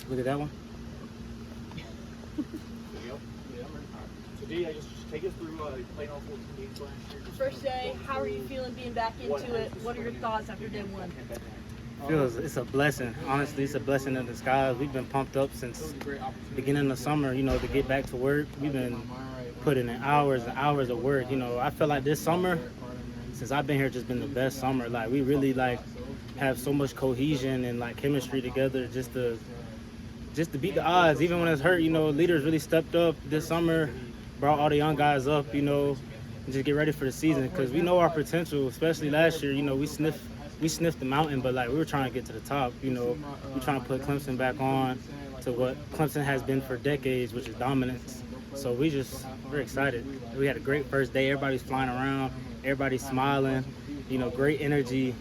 Look at that one. So D, I just take us through playing all 14 games last year. First day, how are you feeling being back into it? What are your thoughts after day one? It's a blessing. Honestly, it's a blessing in disguise. We've been pumped up since beginning of summer, to get back to work. We've been putting in hours and hours of work. I feel like this summer, since I've been here, just been the best summer. Like, we really have so much cohesion and chemistry together just to beat the odds. Even when it's hurt, leaders really stepped up this summer, brought all the young guys up, and just get ready for the season, because we know our potential. Especially last year, we sniffed the mountain, but we were trying to get to the top. We're trying to put Clemson back on to what Clemson has been for decades, which is dominance. So we're excited. We had a great first day. Everybody's flying around, everybody's smiling, great energy.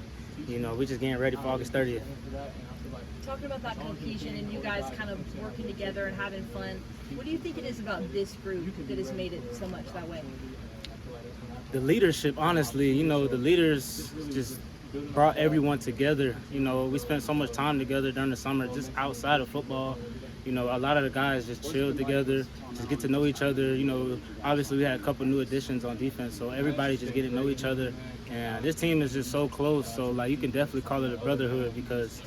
We're just getting ready for August 30th. Talking about that cohesion and you guys kind of working together and having fun, what do you think it is about this group that has made it so much that way? The leadership, honestly, the leaders just brought everyone together. We spent so much time together during the summer, just outside of football. A lot of the guys just chilled together, just get to know each other. Obviously we had a couple new additions on defense, so everybody just get to know each other. And this team is just so close, so you can definitely call it a brotherhood, because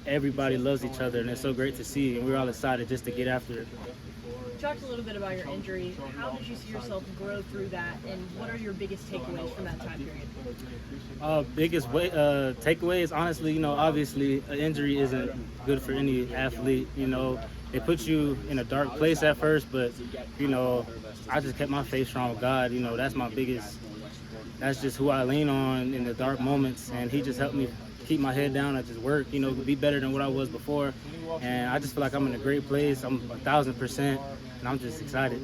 everybody loves each other, and it's so great to see, and we're all excited just to get after it. You talked a little bit about your injury. How did you see yourself grow through that, and what are your biggest takeaways from that time period? Biggest takeaways, honestly, obviously an injury isn't good for any athlete. It puts you in a dark place at first, but I just kept my faith strong with God. That's just who I lean on in the dark moments, and He just helped me keep my head down and just work, be better than what I was before. And I just feel like I'm in a great place. I'm 1,000%, and I'm just excited.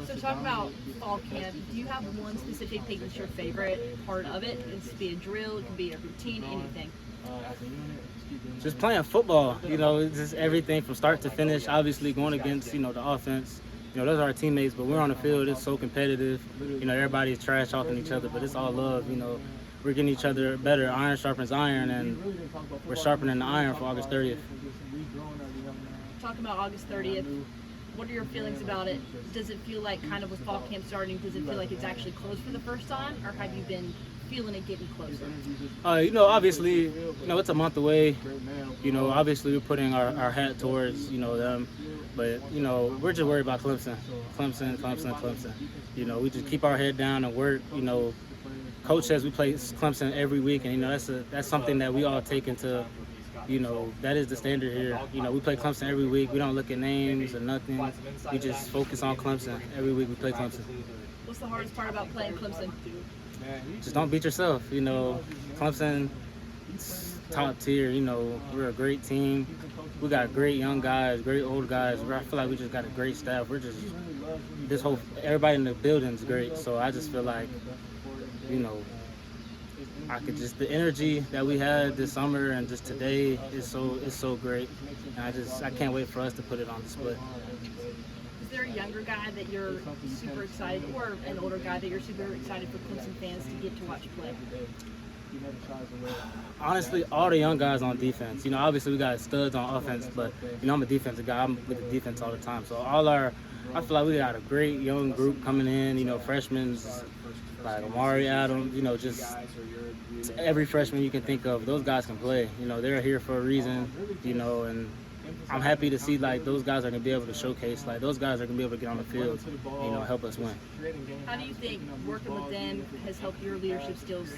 So talk about fall camp. Do you have one specific thing that's your favorite part of it? It could be a drill, it could be a routine, anything. Just playing football, it's just everything from start to finish. Obviously going against, the offense. Those are our teammates, but we're on the field. It's so competitive. Everybody's trash talking each other, but it's all love. We're getting each other better. Iron sharpens iron, and we're sharpening the iron for August 30th. Talking about August 30th, what are your feelings about it? Does it feel like, kind of with fall camp starting, does it feel like it's actually close for the first time, or have you been feeling it getting closer? Obviously, it's a month away. Obviously we're putting our hat towards, them. But, we're just worried about Clemson. We just keep our head down and work. Coach says we play Clemson every week, and that's something that we all take into, that is the standard here. We play Clemson every week. We don't look at names or nothing. We just focus on Clemson. Every week we play Clemson. What's the hardest part about playing Clemson? Just don't beat yourself. Clemson, top tier. We're a great team. We got great young guys, great old guys. I feel like we just got a great staff. Everybody in the building's great. So I just feel like, the energy that we had this summer and just today is so great, and I can't wait for us to put it on display. Is there a younger guy that you're super excited, or an older guy that you're super excited for Clemson fans to get to watch play? Honestly, all the young guys on defense. Obviously we got studs on offense, but I'm a defensive guy. I'm with the defense all the time. So I feel like we got a great young group coming in. Freshmen like Amari Adams, just every freshman you can think of, those guys can play. They're here for a reason, and I'm happy to see those guys are going to be able to showcase, those guys are going to be able to get on the field, help us win. How do you think working with them has helped your leadership skills?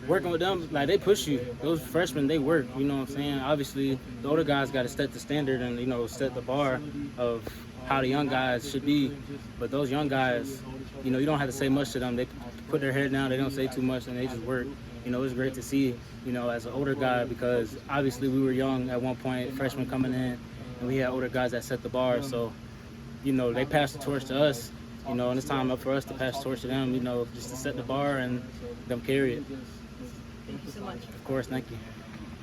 Working with them, they push you. Those freshmen, they work, you know what I'm saying? Obviously, the older guys got to set the standard and, set the bar of how the young guys should be. But those young guys, you don't have to say much to them. They put their head down, they don't say too much, and they just work. It's great to see, as an older guy, because obviously we were young at one point, freshmen coming in, and we had older guys that set the bar. So, they passed the torch to us, and it's time up for us to pass the torch to them, just to set the bar and them carry it. Thank you so much. Of course, thank you.